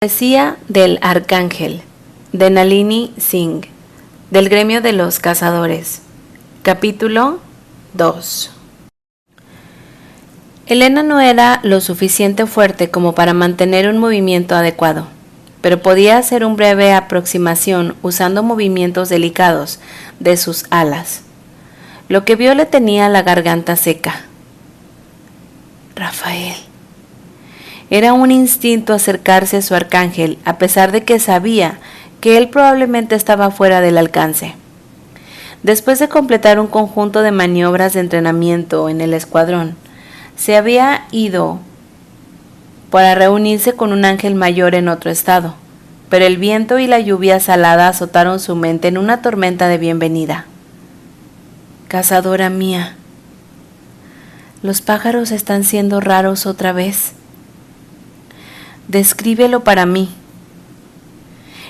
Poesía del Arcángel, de Nalini Singh, del gremio de los cazadores. Capítulo 2. Elena no era lo suficiente fuerte como para mantener un movimiento adecuado, pero podía hacer una breve aproximación usando movimientos delicados de sus alas. Lo que vio le tenía la garganta seca. Rafael. Era un instinto acercarse a su arcángel, a pesar de que sabía que él probablemente estaba fuera del alcance. Después de completar un conjunto de maniobras de entrenamiento en el escuadrón, se había ido para reunirse con un ángel mayor en otro estado, pero el viento y la lluvia salada azotaron su mente en una tormenta de bienvenida. Cazadora mía, los pájaros están siendo raros otra vez. Descríbelo para mí.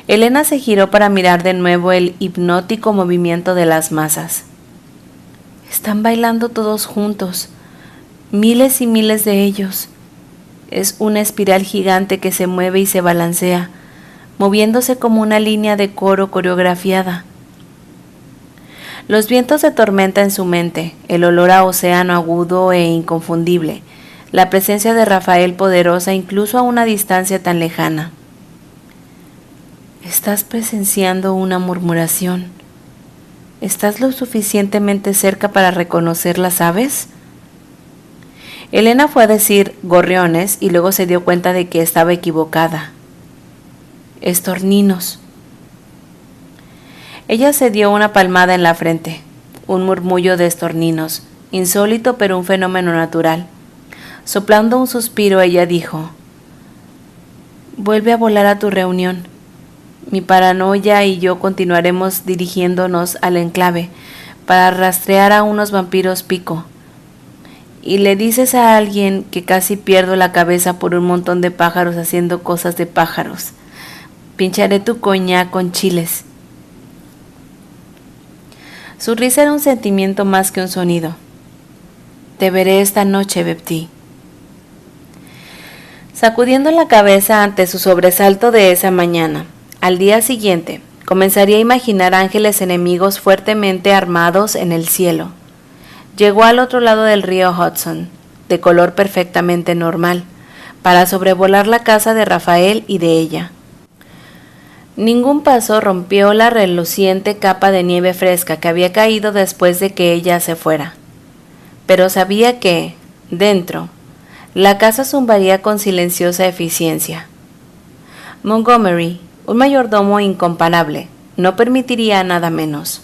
Elena se giró para mirar de nuevo el hipnótico movimiento de las masas. Están bailando todos juntos, miles y miles de ellos. Es una espiral gigante que se mueve y se balancea, moviéndose como una línea de coro coreografiada. Los vientos de tormenta en su mente, el olor a océano agudo e inconfundible, la presencia de Rafael poderosa incluso a una distancia tan lejana. Estás presenciando una murmuración. ¿Estás lo suficientemente cerca para reconocer las aves? Elena fue a decir gorriones y luego se dio cuenta de que estaba equivocada. Estorninos. Ella se dio una palmada en la frente, un murmullo de estorninos, insólito pero un fenómeno natural. Soplando un suspiro, ella dijo: vuelve a volar a tu reunión. Mi paranoia y yo continuaremos dirigiéndonos al enclave para rastrear a unos vampiros pico. Y le dices a alguien que casi pierdo la cabeza por un montón de pájaros haciendo cosas de pájaros. Pincharé tu coñac con chiles. Su risa era un sentimiento más que un sonido. Te veré esta noche, Bepti. Sacudiendo la cabeza ante su sobresalto de esa mañana, al día siguiente, comenzaría a imaginar ángeles enemigos fuertemente armados en el cielo. Llegó al otro lado del río Hudson, de color perfectamente normal, para sobrevolar la casa de Rafael y de ella. Ningún paso rompió la reluciente capa de nieve fresca que había caído después de que ella se fuera. Pero sabía que, dentro, la casa zumbaría con silenciosa eficiencia. Montgomery, un mayordomo incomparable, no permitiría nada menos.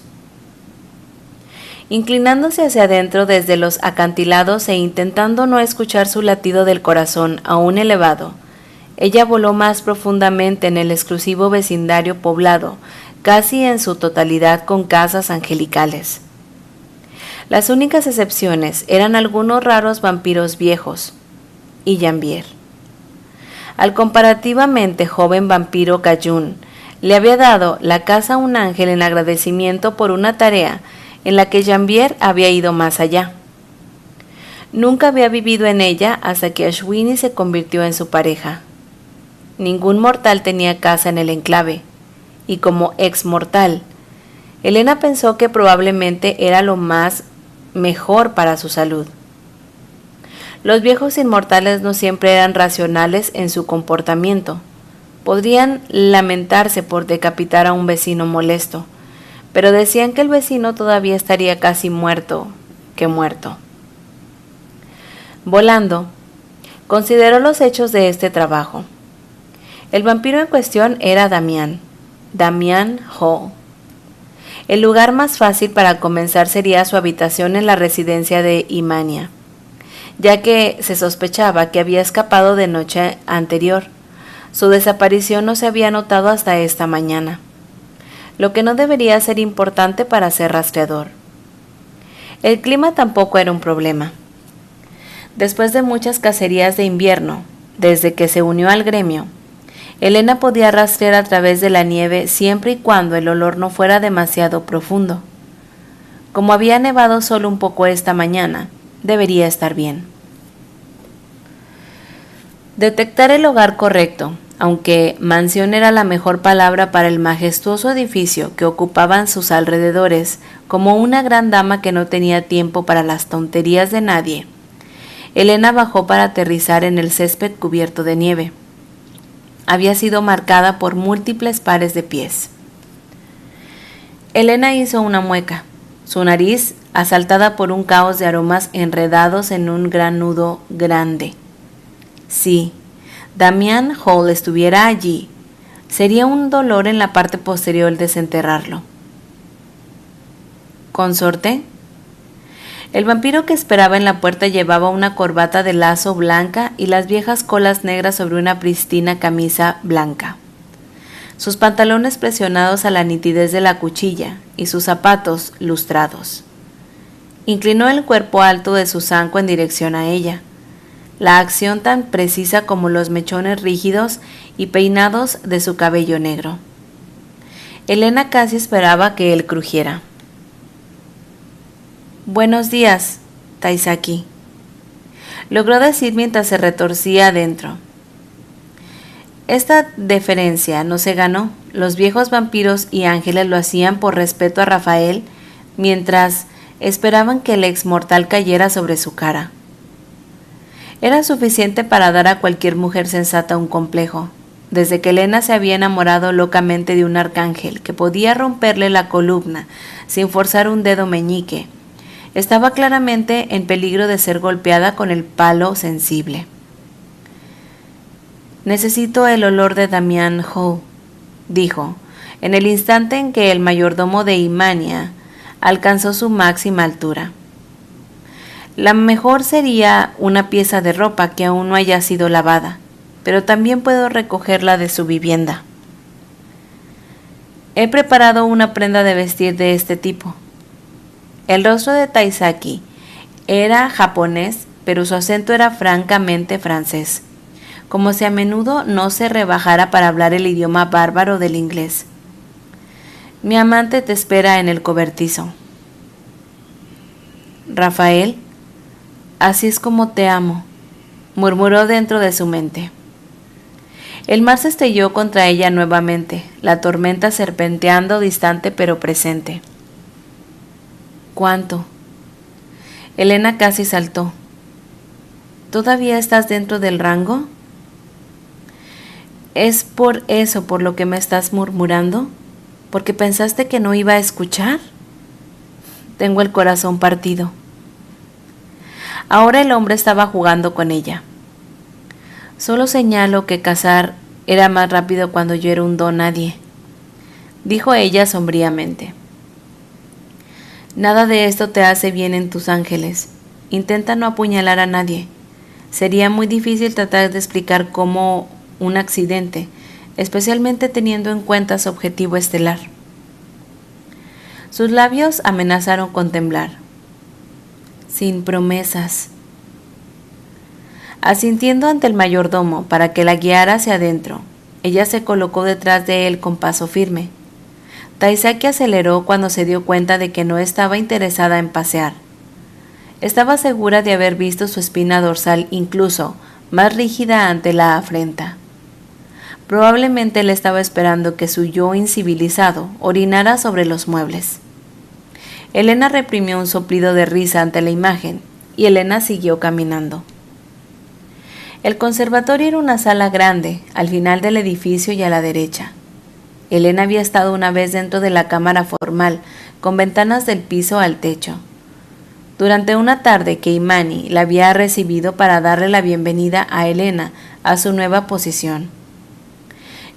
Inclinándose hacia adentro desde los acantilados e intentando no escuchar su latido del corazón aún elevado, ella voló más profundamente en el exclusivo vecindario poblado, casi en su totalidad con casas angelicales. Las únicas excepciones eran algunos raros vampiros viejos y Jambier. Al comparativamente joven vampiro Cayún le había dado la casa a un ángel en agradecimiento por una tarea en la que Jambier había ido más allá. Nunca había vivido en ella hasta que Ashwini se convirtió en su pareja. Ningún mortal tenía casa en el enclave, y como ex mortal, Elena pensó que probablemente era lo más mejor para su salud. Los viejos inmortales no siempre eran racionales en su comportamiento. Podrían lamentarse por decapitar a un vecino molesto, pero decían que el vecino todavía estaría casi muerto que muerto. Volando, consideró los hechos de este trabajo. El vampiro en cuestión era Damián Hall. El lugar más fácil para comenzar sería su habitación en la residencia de Imania, ya que se sospechaba que había escapado de noche anterior. Su desaparición no se había notado hasta esta mañana, lo que no debería ser importante para ser rastreador. El clima tampoco era un problema. Después de muchas cacerías de invierno, desde que se unió al gremio, Elena podía rastrear a través de la nieve siempre y cuando el olor no fuera demasiado profundo. Como había nevado solo un poco esta mañana, debería estar bien. Detectar el hogar correcto aunque mansión era la mejor palabra para el majestuoso edificio que ocupaban sus alrededores, como una gran dama que no tenía tiempo para las tonterías de nadie. Elena bajó para aterrizar en el césped cubierto de nieve. Había sido marcada por múltiples pares de pies. Elena hizo una mueca, su nariz asaltada por un caos de aromas enredados en un gran nudo grande. Sí, Damián Hall estuviera allí, sería un dolor en la parte posterior desenterrarlo. ¿Consorte? El vampiro que esperaba en la puerta llevaba una corbata de lazo blanca y las viejas colas negras sobre una pristina camisa blanca. Sus pantalones presionados a la nitidez de la cuchilla y sus zapatos lustrados. Inclinó el cuerpo alto de su zanco en dirección a ella. La acción tan precisa como los mechones rígidos y peinados de su cabello negro. Elena casi esperaba que él crujiera. «Buenos días, Taisaki», logró decir mientras se retorcía adentro. Esta deferencia no se ganó. Los viejos vampiros y ángeles lo hacían por respeto a Rafael, mientras esperaban que el ex mortal cayera sobre su cara. Era suficiente para dar a cualquier mujer sensata un complejo, desde que Elena se había enamorado locamente de un arcángel que podía romperle la columna sin forzar un dedo meñique. Estaba claramente en peligro de ser golpeada con el palo sensible. «Necesito el olor de Damián Hall», dijo, en el instante en que el mayordomo de Imania alcanzó su máxima altura. La mejor sería una pieza de ropa que aún no haya sido lavada, pero también puedo recogerla de su vivienda. He preparado una prenda de vestir de este tipo. El rostro de Taisaki era japonés, pero su acento era francamente francés, como si a menudo no se rebajara para hablar el idioma bárbaro del inglés. «Mi amante te espera en el cobertizo». «Rafael, así es como te amo», murmuró dentro de su mente. El mar se estrelló contra ella nuevamente, la tormenta serpenteando distante pero presente. «¿Cuánto?» Elena casi saltó. «¿Todavía estás dentro del rango?» ¿Es por eso por lo que me estás murmurando? ¿Porque pensaste que no iba a escuchar? Tengo el corazón partido». Ahora el hombre estaba jugando con ella. «Solo señalo que cazar era más rápido cuando yo era un don nadie», dijo ella sombríamente. «Nada de esto te hace bien en tus ángeles. Intenta no apuñalar a nadie. Sería muy difícil tratar de explicar cómo un accidente, especialmente teniendo en cuenta su objetivo estelar». Sus labios amenazaron con temblar. «Sin promesas». Asintiendo ante el mayordomo para que la guiara hacia adentro, ella se colocó detrás de él con paso firme. Taisaki aceleró cuando se dio cuenta de que no estaba interesada en pasear. Estaba segura de haber visto su espina dorsal incluso más rígida ante la afrenta. Probablemente él estaba esperando que su yo incivilizado orinara sobre los muebles. Elena reprimió un soplido de risa ante la imagen y Elena siguió caminando. El conservatorio era una sala grande, al final del edificio y a la derecha. Elena había estado una vez dentro de la cámara formal, con ventanas del piso al techo. Durante una tarde que Imani la había recibido para darle la bienvenida a Elena a su nueva posición.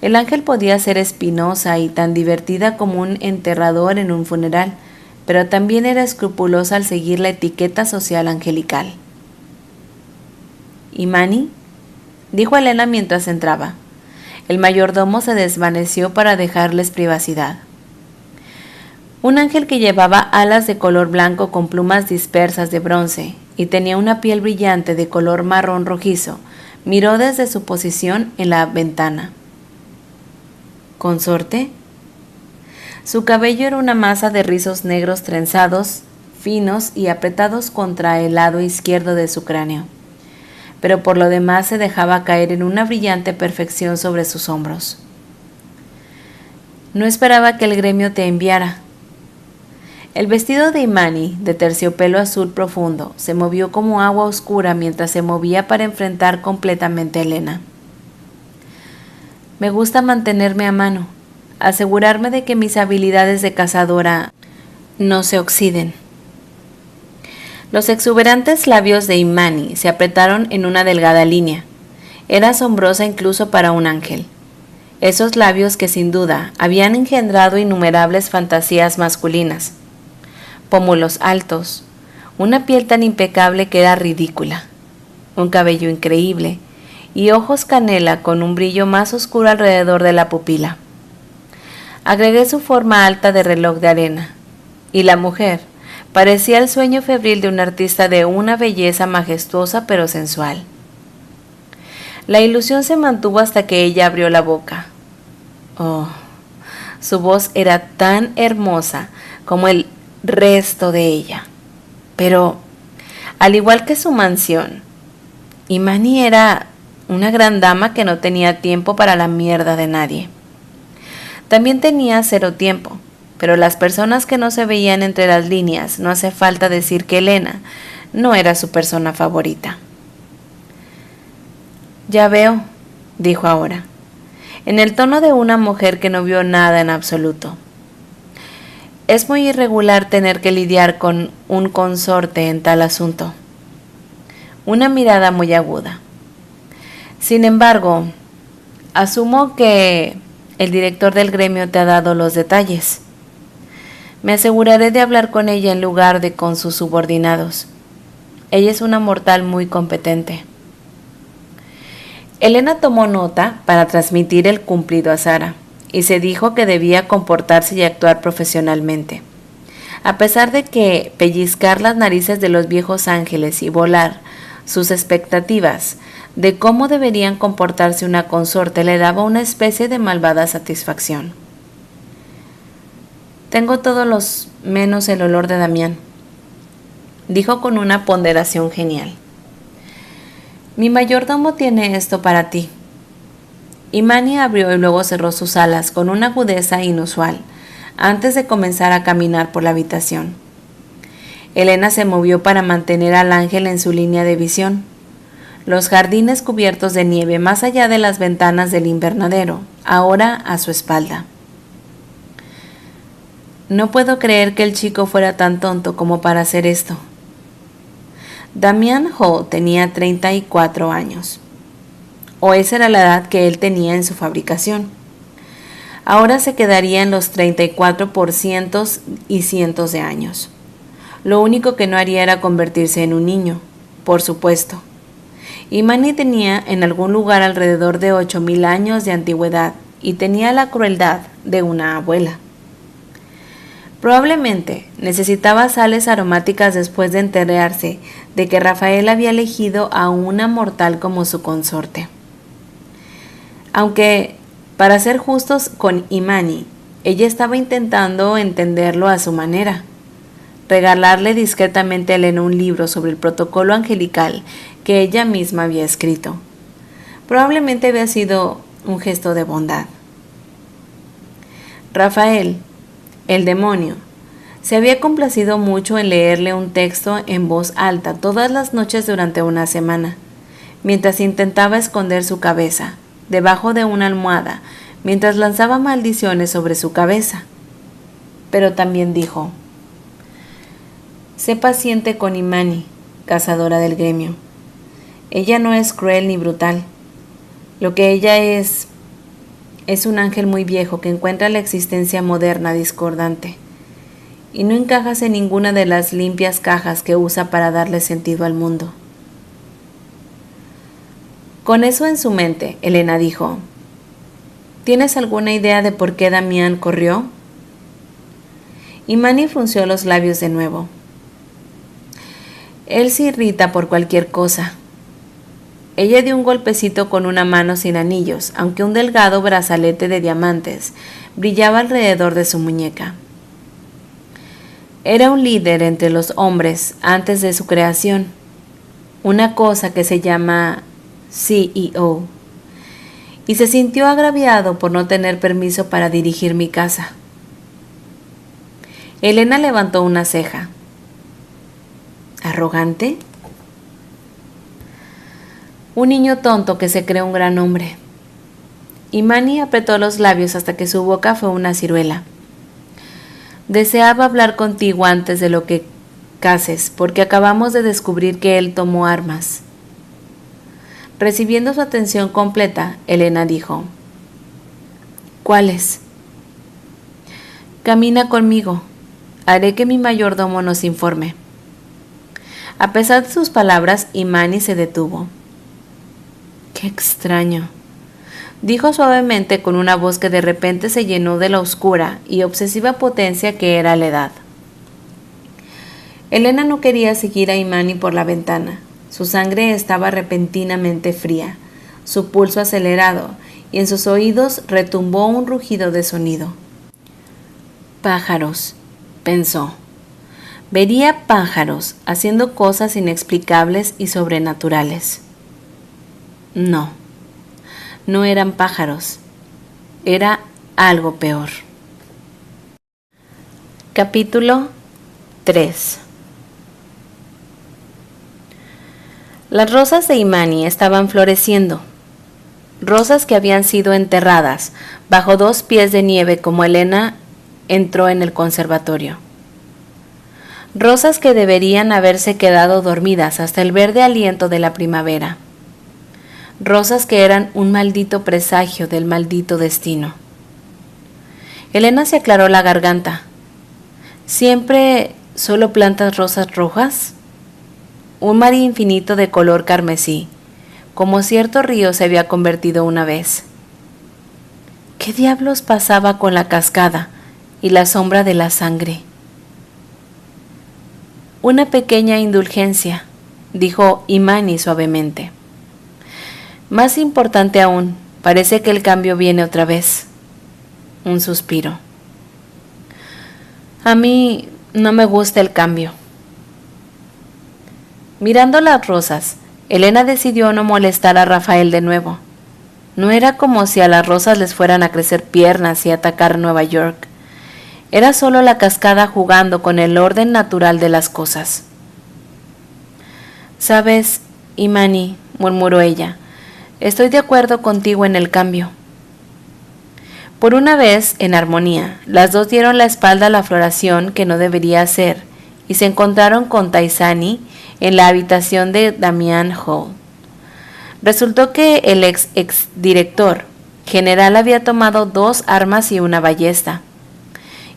El ángel podía ser espinosa y tan divertida como un enterrador en un funeral, pero también era escrupulosa al seguir la etiqueta social angelical. «¿Imani?», dijo Elena mientras entraba. El mayordomo se desvaneció para dejarles privacidad. Un ángel que llevaba alas de color blanco con plumas dispersas de bronce y tenía una piel brillante de color marrón rojizo, miró desde su posición en la ventana. «¿Consorte?». Su cabello era una masa de rizos negros trenzados, finos y apretados contra el lado izquierdo de su cráneo. pero por lo demás se dejaba caer en una brillante perfección sobre sus hombros. No esperaba que el gremio te enviara. El vestido de Imani, de terciopelo azul profundo, se movió como agua oscura mientras se movía para enfrentar completamente a Elena. Me gusta mantenerme a mano, asegurarme de que mis habilidades de cazadora no se oxiden. Los exuberantes labios de Imani se apretaron en una delgada línea. Era asombrosa incluso para un ángel. Esos labios que sin duda habían engendrado innumerables fantasías masculinas. Pómulos altos, una piel tan impecable que era ridícula, un cabello increíble y ojos canela con un brillo más oscuro alrededor de la pupila. Agregué su forma alta de reloj de arena, y la mujer parecía el sueño febril de un artista de una belleza majestuosa pero sensual. La ilusión se mantuvo hasta que ella abrió la boca. Oh, su voz era tan hermosa como el resto de ella. Pero, al igual que su mansión, Imani era una gran dama que no tenía tiempo para la mierda de nadie. También tenía 0 tiempo, pero las personas que no se veían entre las líneas, no hace falta decir que Elena no era su persona favorita. Ya veo, dijo ahora, en el tono de una mujer que no vio nada en absoluto. Es muy irregular tener que lidiar con un consorte en tal asunto. Una mirada muy aguda. Sin embargo, asumo que el director del gremio te ha dado los detalles. Me aseguraré de hablar con ella en lugar de con sus subordinados. Ella es una mortal muy competente. Elena tomó nota para transmitir el cumplido a Sara y se dijo que debía comportarse y actuar profesionalmente. A pesar de que pellizcar las narices de los viejos ángeles y volar sus expectativas de cómo deberían comportarse una consorte le daba una especie de malvada satisfacción. Tengo todos los menos el olor de Damián, dijo con una ponderación genial. Mi mayordomo tiene esto para ti. Imani abrió y luego cerró sus alas con una agudeza inusual, antes de comenzar a caminar por la habitación. Elena se movió para mantener al ángel en su línea de visión. Los jardines cubiertos de nieve más allá de las ventanas del invernadero, ahora a su espalda. No puedo creer que el chico fuera tan tonto como para hacer esto. Damián Hall tenía 34 años. O esa era la edad que él tenía en su fabricación. Ahora se quedaría en los 34 por cientos y cientos de años. Lo único que no haría era convertirse en un niño, por supuesto. Imani tenía en algún lugar alrededor de 8,000 años de antigüedad y tenía la crueldad de una abuela. Probablemente necesitaba sales aromáticas después de enterarse de que Rafael había elegido a una mortal como su consorte. Aunque, para ser justos con Imani, ella estaba intentando entenderlo a su manera. Regalarle discretamente a Elena un libro sobre el protocolo angelical que ella misma había escrito. Probablemente había sido un gesto de bondad. Rafael, el demonio, se había complacido mucho en leerle un texto en voz alta todas las noches durante una semana, mientras intentaba esconder su cabeza debajo de una almohada, mientras lanzaba maldiciones sobre su cabeza. Pero también dijo: sé paciente con Imani, cazadora del gremio. Ella no es cruel ni brutal. Lo que ella es un ángel muy viejo que encuentra la existencia moderna discordante y no encajas en ninguna de las limpias cajas que usa para darle sentido al mundo. Con eso en su mente, Elena dijo: ¿tienes alguna idea de por qué Damián corrió? Imani frunció los labios de nuevo. Él se irrita por cualquier cosa. Ella dio un golpecito con una mano sin anillos, aunque un delgado brazalete de diamantes brillaba alrededor de su muñeca. Era un líder entre los hombres antes de su creación. una cosa que se llama CEO, y se sintió agraviado por no tener permiso para dirigir mi casa. Elena levantó una ceja. ¿Arrogante? Un niño tonto que se cree un gran hombre. Y Manny apretó los labios hasta que su boca fue una ciruela. Deseaba hablar contigo antes de lo que cases, porque acabamos de descubrir que él tomó armas. Recibiendo su atención completa, Elena dijo: ¿Cuáles? Camina conmigo. Haré que mi mayordomo nos informe. A pesar de sus palabras, Imani se detuvo. ¡Qué extraño!, dijo suavemente con una voz que de repente se llenó de la oscura y obsesiva potencia que era la edad. Elena no quería seguir a Imani por la ventana. Su sangre estaba repentinamente fría, su pulso acelerado, y en sus oídos retumbó un rugido de sonido. Pájaros, pensó. Vería pájaros haciendo cosas inexplicables y sobrenaturales. No, no eran pájaros. Era algo peor. Capítulo 3. Las rosas de Imani estaban floreciendo. Rosas que habían sido enterradas bajo 2 pies de nieve como Elena entró en el conservatorio. Rosas que deberían haberse quedado dormidas hasta el verde aliento de la primavera. Rosas que eran un maldito presagio del maldito destino. Elena se aclaró la garganta. ¿Siempre solo plantas rosas rojas? Un mar infinito de color carmesí, como cierto río se había convertido una vez. ¿Qué diablos pasaba con la cascada y la sombra de la sangre? Una pequeña indulgencia, dijo Imani suavemente. Más importante aún, parece que el cambio viene otra vez. Un suspiro. A mí no me gusta el cambio. Mirando las rosas, Elena decidió no molestar a Rafael de nuevo. No era como si a las rosas les fueran a crecer piernas y atacar Nueva York. Era solo la cascada jugando con el orden natural de las cosas. «Sabes, Imani», murmuró ella, «estoy de acuerdo contigo en el cambio». Por una vez, en armonía, las dos dieron la espalda a la floración que no debería ser y se encontraron con Taisani en la habitación de Damian Hall. Resultó que el ex director general había tomado 2 armas y una ballesta.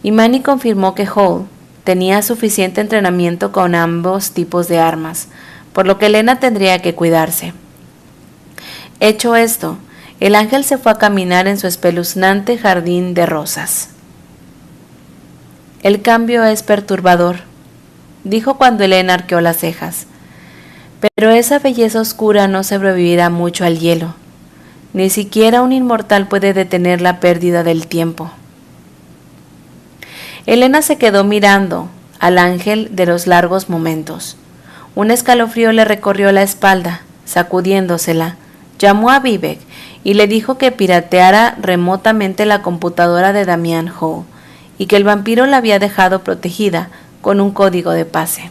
Imani confirmó que Hall tenía suficiente entrenamiento con ambos tipos de armas, por lo que Elena tendría que cuidarse. Hecho esto, el ángel se fue a caminar en su espeluznante jardín de rosas. El cambio es perturbador, dijo cuando Elena arqueó las cejas, pero esa belleza oscura no sobrevivirá mucho al hielo. Ni siquiera un inmortal puede detener la pérdida del tiempo. Elena se quedó mirando al ángel de los largos momentos. Un escalofrío le recorrió la espalda, sacudiéndosela. Llamó a Vivek y le dijo que pirateara remotamente la computadora de Damian Hall y que el vampiro la había dejado protegida con un código de pase.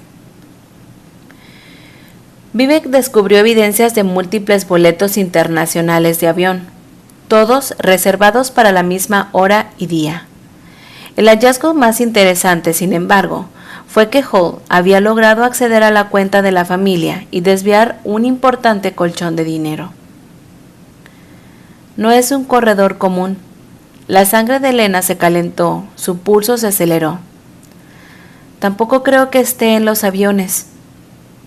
Vivek descubrió evidencias de múltiples boletos internacionales de avión, todos reservados para la misma hora y día. El hallazgo más interesante, sin embargo, fue que Hall había logrado acceder a la cuenta de la familia y desviar un importante colchón de dinero. No es un corredor común. La sangre de Elena se calentó, su pulso se aceleró. Tampoco creo que esté en los aviones.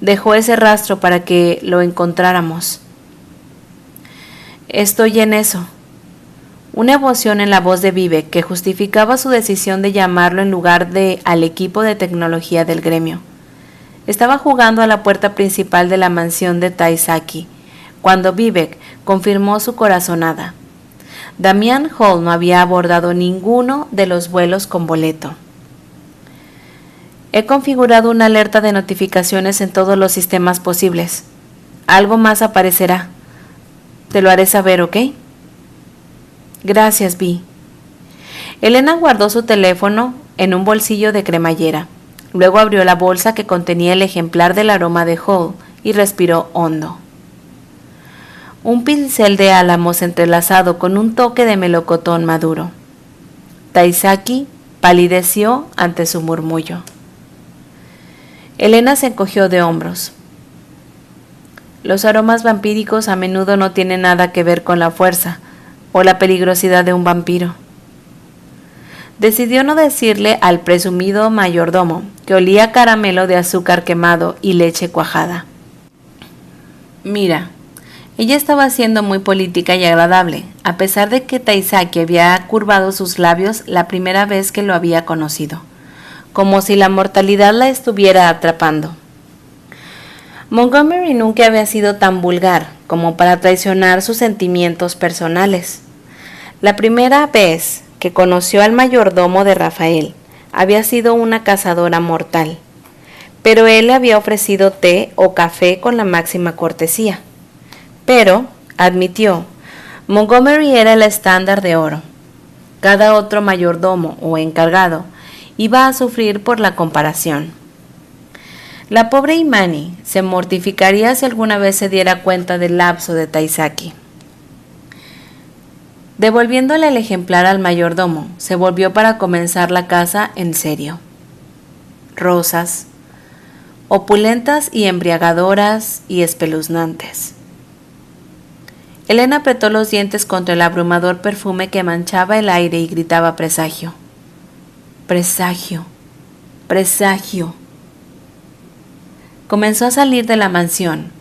Dejó ese rastro para que lo encontráramos. Estoy en eso. Una emoción en la voz de Vivek que justificaba su decisión de llamarlo en lugar de al equipo de tecnología del gremio. Estaba jugando a la puerta principal de la mansión de Taisaki, cuando Vivek confirmó su corazonada. Damian Hall no había abordado ninguno de los vuelos con boleto. He configurado una alerta de notificaciones en todos los sistemas posibles, Algo más aparecerá. Te lo haré saber, ¿ok? Gracias, Vi. Elena guardó su teléfono en un bolsillo de cremallera. Luego abrió la bolsa que contenía el ejemplar del aroma de Hall y respiró hondo. Un pincel de álamos entrelazado con un toque de melocotón maduro. Taisaki palideció ante su murmullo. Elena se encogió de hombros. Los aromas vampíricos a menudo no tienen nada que ver con la fuerza o la peligrosidad de un vampiro. Decidió no decirle al presumido mayordomo que olía caramelo de azúcar quemado y leche cuajada. Mira, ella estaba siendo muy política y agradable, a pesar de que Taisaki había curvado sus labios la primera vez que lo había conocido, como si la mortalidad la estuviera atrapando. Montgomery nunca había sido tan vulgar como para traicionar sus sentimientos personales. La primera vez que conoció al mayordomo de Rafael había sido una cazadora mortal, pero él le había ofrecido té o café con la máxima cortesía. Pero, admitió, Montgomery era el estándar de oro. Cada otro mayordomo o encargado iba a sufrir por la comparación. La pobre Imani se mortificaría si alguna vez se diera cuenta del lapso de Taisaki. Devolviéndole el ejemplar al mayordomo, se volvió para comenzar la caza en serio. Rosas, opulentas y embriagadoras y espeluznantes. Elena apretó los dientes contra el abrumador perfume que manchaba el aire y gritaba presagio. Presagio, presagio. Comenzó a salir de la mansión,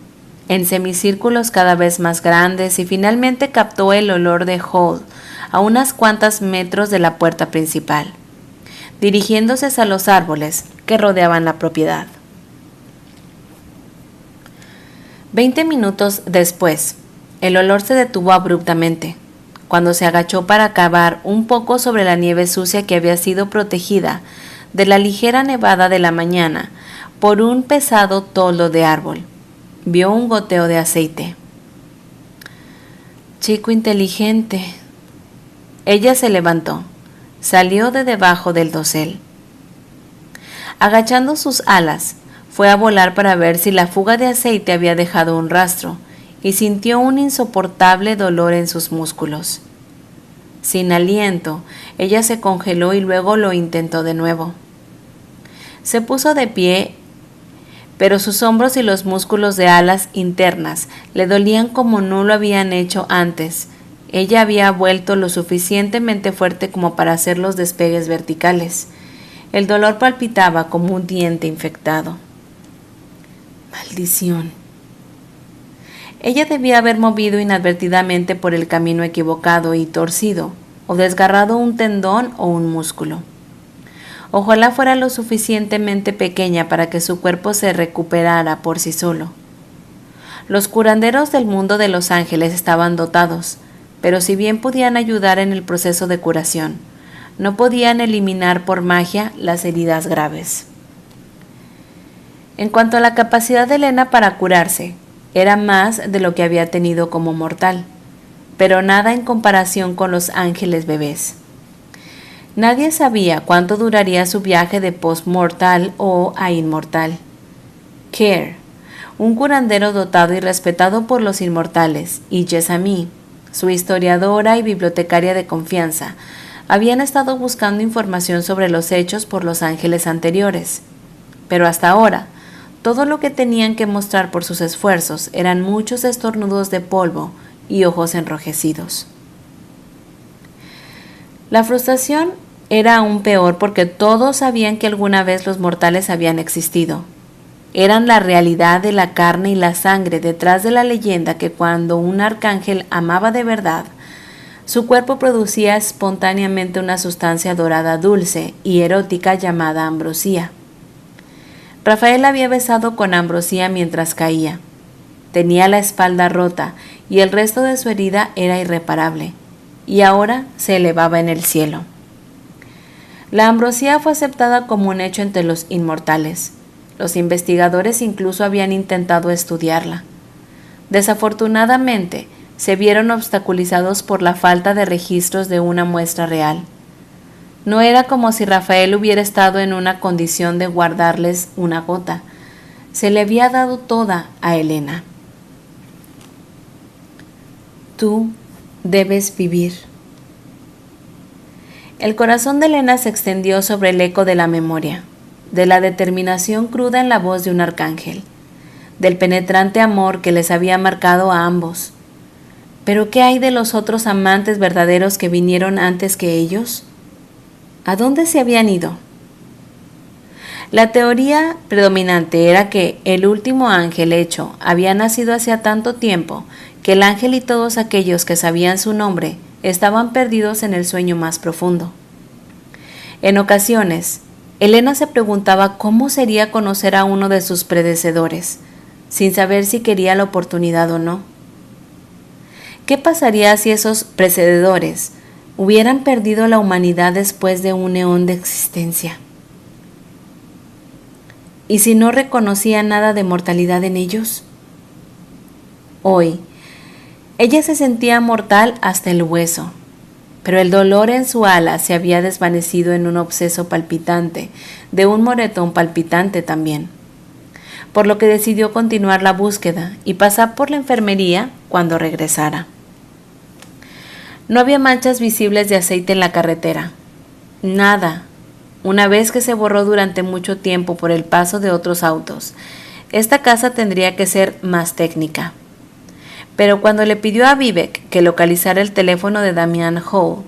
en semicírculos cada vez más grandes, y finalmente captó el olor de Hall a unas cuantas metros de la puerta principal, dirigiéndose hacia los árboles que rodeaban la propiedad. 20 minutos después, el olor se detuvo abruptamente, cuando se agachó para cavar un poco sobre la nieve sucia que había sido protegida de la ligera nevada de la mañana por un pesado toldo de árbol. Vio un goteo de aceite. Chico inteligente. Ella se levantó, salió de debajo del dosel. Agachando sus alas, fue a volar para ver si la fuga de aceite había dejado un rastro, y sintió un insoportable dolor en sus músculos. Sin aliento, ella se congeló y luego lo intentó de nuevo. Se puso de pie, pero sus hombros y los músculos de alas internas le dolían como no lo habían hecho antes. Ella había vuelto lo suficientemente fuerte como para hacer los despegues verticales. El dolor palpitaba como un diente infectado. Maldición. Ella debía haber movido inadvertidamente por el camino equivocado y torcido, o desgarrado un tendón o un músculo. Ojalá fuera lo suficientemente pequeña para que su cuerpo se recuperara por sí solo. Los curanderos del mundo de los ángeles estaban dotados, pero si bien podían ayudar en el proceso de curación, no podían eliminar por magia las heridas graves. En cuanto a la capacidad de Elena para curarse, era más de lo que había tenido como mortal, pero nada en comparación con los ángeles bebés. Nadie sabía cuánto duraría su viaje de post-mortal o a inmortal. Kerr, un curandero dotado y respetado por los inmortales, y Jessamine, su historiadora y bibliotecaria de confianza, habían estado buscando información sobre los hechos por los ángeles anteriores. Pero hasta ahora, todo lo que tenían que mostrar por sus esfuerzos eran muchos estornudos de polvo y ojos enrojecidos. La frustración era aún peor porque todos sabían que alguna vez los mortales habían existido. Eran la realidad de la carne y la sangre detrás de la leyenda que cuando un arcángel amaba de verdad, su cuerpo producía espontáneamente una sustancia dorada dulce y erótica llamada ambrosía. Rafael había besado con ambrosía mientras caía. Tenía la espalda rota y el resto de su herida era irreparable, y ahora se elevaba en el cielo. La ambrosía fue aceptada como un hecho entre los inmortales. Los investigadores incluso habían intentado estudiarla. Desafortunadamente, se vieron obstaculizados por la falta de registros de una muestra real. No era como si Rafael hubiera estado en una condición de guardarles una gota. Se le había dado toda a Elena. Tú debes vivir. El corazón de Elena se extendió sobre el eco de la memoria, de la determinación cruda en la voz de un arcángel, del penetrante amor que les había marcado a ambos. ¿Pero qué hay de los otros amantes verdaderos que vinieron antes que ellos? ¿A dónde se habían ido? La teoría predominante era que el último ángel hecho había nacido hacía tanto tiempo que el ángel y todos aquellos que sabían su nombre estaban perdidos en el sueño más profundo. En ocasiones, Elena se preguntaba cómo sería conocer a uno de sus predecesores, sin saber si quería la oportunidad o no. ¿Qué pasaría si esos precededores hubieran perdido la humanidad después de un eón de existencia? ¿Y si no reconocía nada de mortalidad en ellos? Hoy, ella se sentía mortal hasta el hueso, pero el dolor en su ala se había desvanecido en un obseso palpitante, de un moretón palpitante también, por lo que decidió continuar la búsqueda y pasar por la enfermería cuando regresara. No había manchas visibles de aceite en la carretera. Nada. Una vez que se borró durante mucho tiempo por el paso de otros autos, esta casa tendría que ser más técnica. Pero cuando le pidió a Vivek que localizara el teléfono de Damian Hall,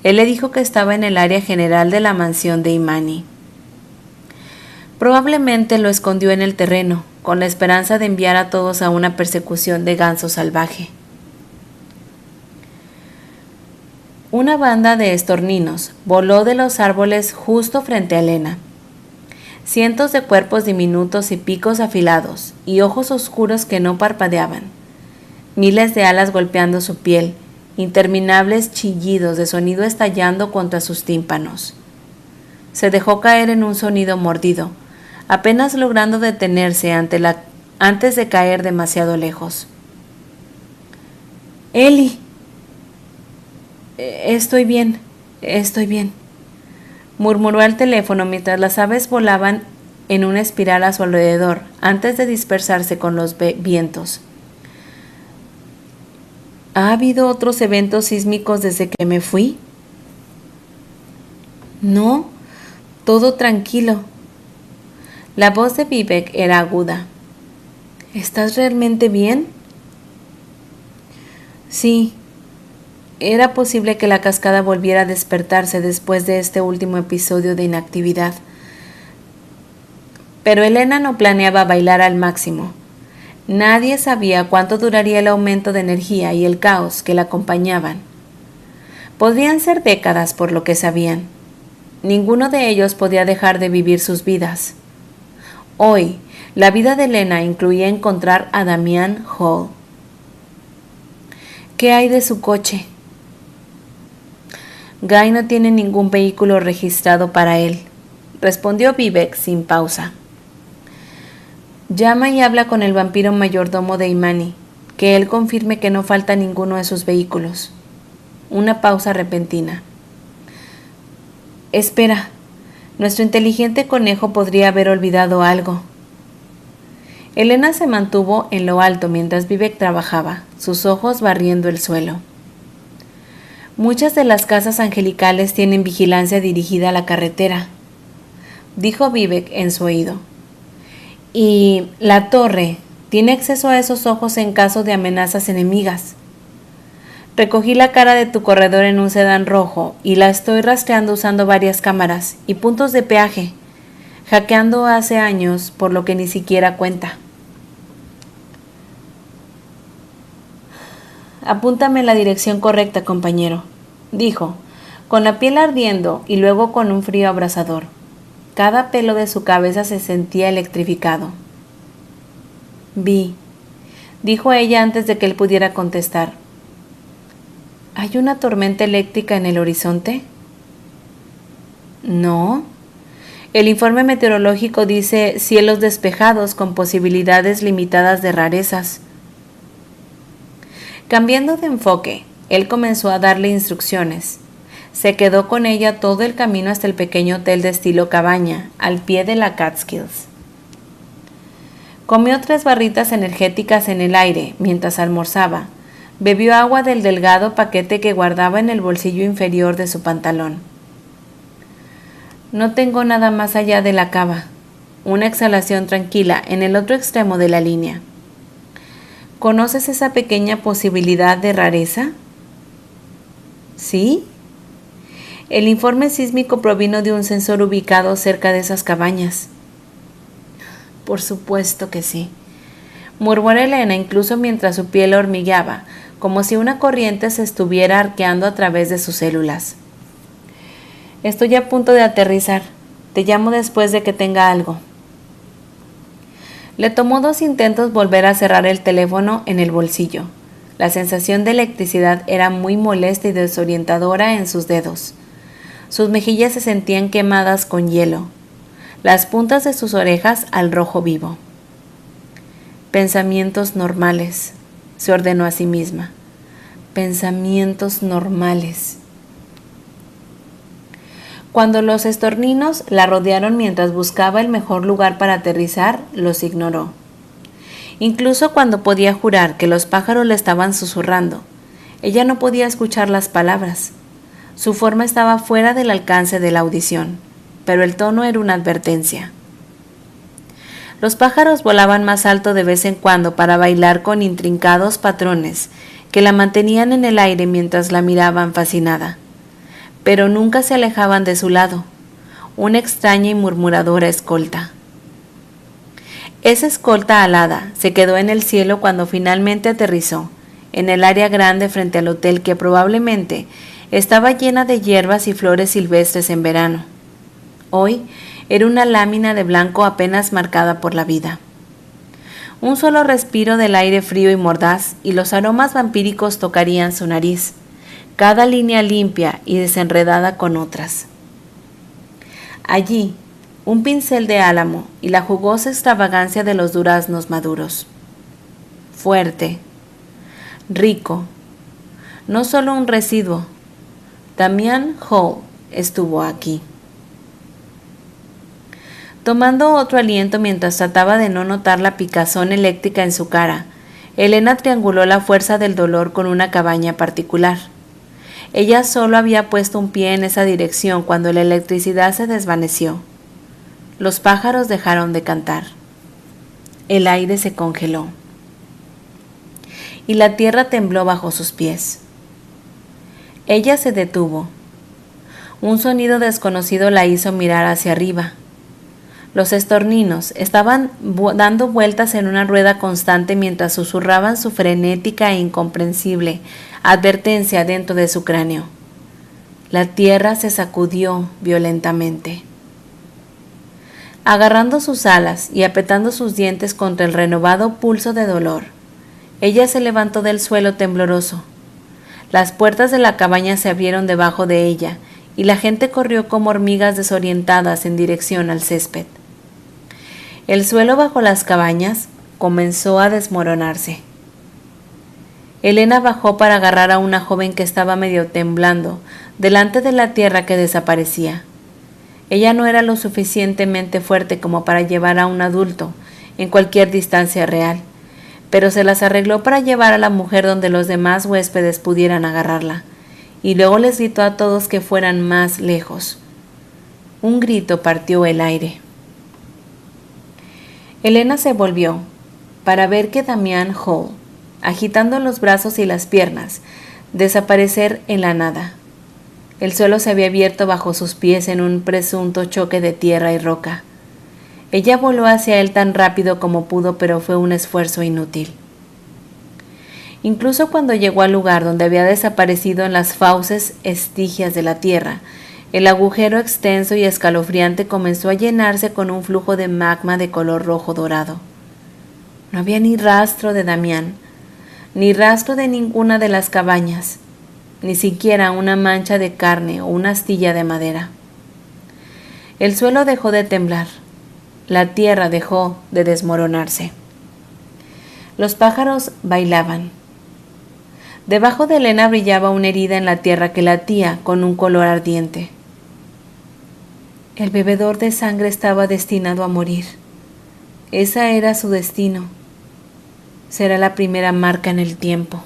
él le dijo que estaba en el área general de la mansión de Imani. Probablemente lo escondió en el terreno, con la esperanza de enviar a todos a una persecución de ganso salvaje. Una banda de estorninos voló de los árboles justo frente a Elena. Cientos de cuerpos diminutos y picos afilados, y ojos oscuros que no parpadeaban. Miles de alas golpeando su piel, interminables chillidos de sonido estallando contra sus tímpanos. Se dejó caer en un sonido mordido, apenas logrando detenerse antes de caer demasiado lejos. «Eli, estoy bien, murmuró al teléfono mientras las aves volaban en una espiral a su alrededor, antes de dispersarse con los vientos. ¿Ha habido otros eventos sísmicos desde que me fui? No, todo tranquilo. La voz de Vivek era aguda. ¿Estás realmente bien? Sí. Era posible que la cascada volviera a despertarse después de este último episodio de inactividad. Pero Elena no planeaba bailar al máximo. Nadie sabía cuánto duraría el aumento de energía y el caos que la acompañaban. Podrían ser décadas por lo que sabían. Ninguno de ellos podía dejar de vivir sus vidas. Hoy, la vida de Elena incluía encontrar a Damian Hall. ¿Qué hay de su coche? Guy no tiene ningún vehículo registrado para él, respondió Vivek sin pausa. Llama y habla con el vampiro mayordomo de Imani, que él confirme que no falta ninguno de sus vehículos. Una pausa repentina. Espera, nuestro inteligente conejo podría haber olvidado algo. Elena se mantuvo en lo alto mientras Vivek trabajaba, sus ojos barriendo el suelo. Muchas de las casas angelicales tienen vigilancia dirigida a la carretera, dijo Vivek en su oído. Y la torre tiene acceso a esos ojos en caso de amenazas enemigas. Recogí la cara de tu corredor en un sedán rojo y la estoy rastreando usando varias cámaras y puntos de peaje, hackeando hace años por lo que ni siquiera cuenta. Apúntame la dirección correcta, compañero, dijo, con la piel ardiendo y luego con un frío abrasador. Cada pelo de su cabeza se sentía electrificado. Vi, dijo ella antes de que él pudiera contestar. ¿Hay una tormenta eléctrica en el horizonte? No. El informe meteorológico dice cielos despejados con posibilidades limitadas de rarezas. Cambiando de enfoque, él comenzó a darle instrucciones. Se quedó con ella todo el camino hasta el pequeño hotel de estilo cabaña, al pie de la Catskills. Comió 3 barritas energéticas en el aire mientras almorzaba. Bebió agua del delgado paquete que guardaba en el bolsillo inferior de su pantalón. No tengo nada más allá de la cava. Una exhalación tranquila en el otro extremo de la línea. ¿Conoces esa pequeña posibilidad de rareza? ¿Sí? El informe sísmico provino de un sensor ubicado cerca de esas cabañas. Por supuesto que sí, murmuró Elena incluso mientras su piel hormigueaba, como si una corriente se estuviera arqueando a través de sus células. Estoy a punto de aterrizar. Te llamo después de que tenga algo. Le tomó 2 intentos volver a cerrar el teléfono en el bolsillo. La sensación de electricidad era muy molesta y desorientadora en sus dedos. Sus mejillas se sentían quemadas con hielo, las puntas de sus orejas al rojo vivo. Pensamientos normales, se ordenó a sí misma. Pensamientos normales. Cuando los estorninos la rodearon mientras buscaba el mejor lugar para aterrizar, los ignoró. Incluso cuando podía jurar que los pájaros le estaban susurrando, ella no podía escuchar las palabras. Su forma estaba fuera del alcance de la audición, pero el tono era una advertencia. Los pájaros volaban más alto de vez en cuando para bailar con intrincados patrones que la mantenían en el aire mientras la miraban fascinada. Pero nunca se alejaban de su lado, una extraña y murmuradora escolta. Esa escolta alada se quedó en el cielo cuando finalmente aterrizó, en el área grande frente al hotel que probablemente estaba llena de hierbas y flores silvestres en verano. Hoy era una lámina de blanco apenas marcada por la vida. Un solo respiro del aire frío y mordaz y los aromas vampíricos tocarían su nariz, cada línea limpia y desenredada con otras. Allí, un pincel de álamo y la jugosa extravagancia de los duraznos maduros. Fuerte, rico, no solo un residuo. Damian Hall estuvo aquí. Tomando otro aliento mientras trataba de no notar la picazón eléctrica en su cara, Elena trianguló la fuerza del dolor con una cabaña particular. Ella solo había puesto un pie en esa dirección cuando la electricidad se desvaneció. Los pájaros dejaron de cantar. El aire se congeló. Y la tierra tembló bajo sus pies. Ella se detuvo. Un sonido desconocido la hizo mirar hacia arriba. Los estorninos estaban dando vueltas en una rueda constante mientras susurraban su frenética e incomprensible advertencia dentro de su cráneo. La tierra se sacudió violentamente. Agarrando sus alas y apretando sus dientes contra el renovado pulso de dolor, ella se levantó del suelo tembloroso. Las puertas de la cabaña se abrieron debajo de ella y la gente corrió como hormigas desorientadas en dirección al césped. El suelo bajo las cabañas comenzó a desmoronarse. Elena bajó para agarrar a una joven que estaba medio temblando delante de la tierra que desaparecía. Ella no era lo suficientemente fuerte como para llevar a un adulto en cualquier distancia real, pero se las arregló para llevar a la mujer donde los demás huéspedes pudieran agarrarla, y luego les gritó a todos que fueran más lejos. Un grito partió el aire. Elena se volvió para ver que Damian Hall, agitando los brazos y las piernas, desaparecer en la nada. El suelo se había abierto bajo sus pies en un presunto choque de tierra y roca. Ella voló hacia él tan rápido como pudo, pero fue un esfuerzo inútil. Incluso cuando llegó al lugar donde había desaparecido en las fauces estigias de la tierra, el agujero extenso y escalofriante comenzó a llenarse con un flujo de magma de color rojo dorado. No había ni rastro de Damián, ni rastro de ninguna de las cabañas, ni siquiera una mancha de carne o una astilla de madera. El suelo dejó de temblar, la tierra dejó de desmoronarse. Los pájaros bailaban. Debajo de Elena brillaba una herida en la tierra que latía con un color ardiente. El bebedor de sangre estaba destinado a morir. Ese era su destino. Será la primera marca en el tiempo.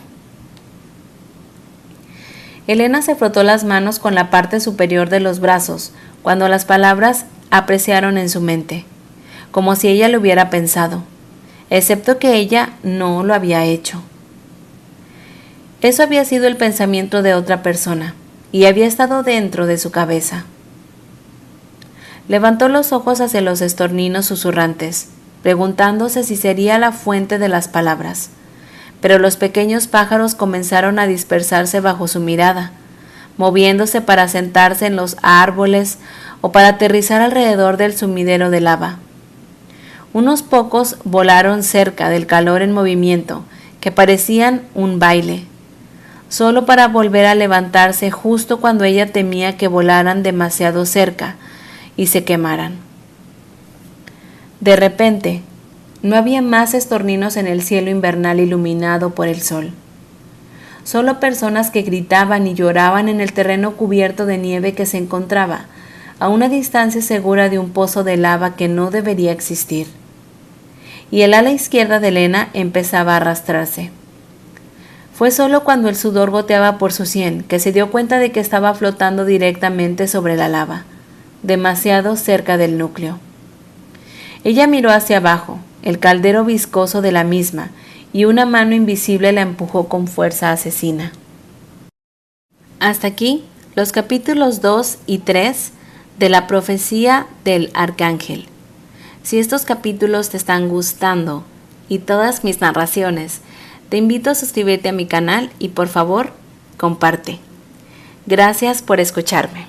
Elena se frotó las manos con la parte superior de los brazos cuando las palabras apreciaron en su mente, como si ella lo hubiera pensado, excepto que ella no lo había hecho. Eso había sido el pensamiento de otra persona y había estado dentro de su cabeza. Levantó los ojos hacia los estorninos susurrantes, preguntándose si sería la fuente de las palabras, pero los pequeños pájaros comenzaron a dispersarse bajo su mirada, moviéndose para sentarse en los árboles o para aterrizar alrededor del sumidero de lava. Unos pocos volaron cerca del calor en movimiento, que parecían un baile, solo para volver a levantarse justo cuando ella temía que volaran demasiado cerca y se quemaran. De repente, no había más estorninos en el cielo invernal iluminado por el sol. Solo personas que gritaban y lloraban en el terreno cubierto de nieve que se encontraba a una distancia segura de un pozo de lava que no debería existir. Y el ala izquierda de Elena empezaba a arrastrarse. Fue solo cuando el sudor goteaba por su sien que se dio cuenta de que estaba flotando directamente sobre la lava, demasiado cerca del núcleo. Ella miró hacia abajo, el caldero viscoso de la misma, y una mano invisible la empujó con fuerza asesina. Hasta aquí los capítulos 2 y 3 de la profecía del arcángel. Si estos capítulos te están gustando y todas mis narraciones, te invito a suscribirte a mi canal y por favor, comparte. Gracias por escucharme.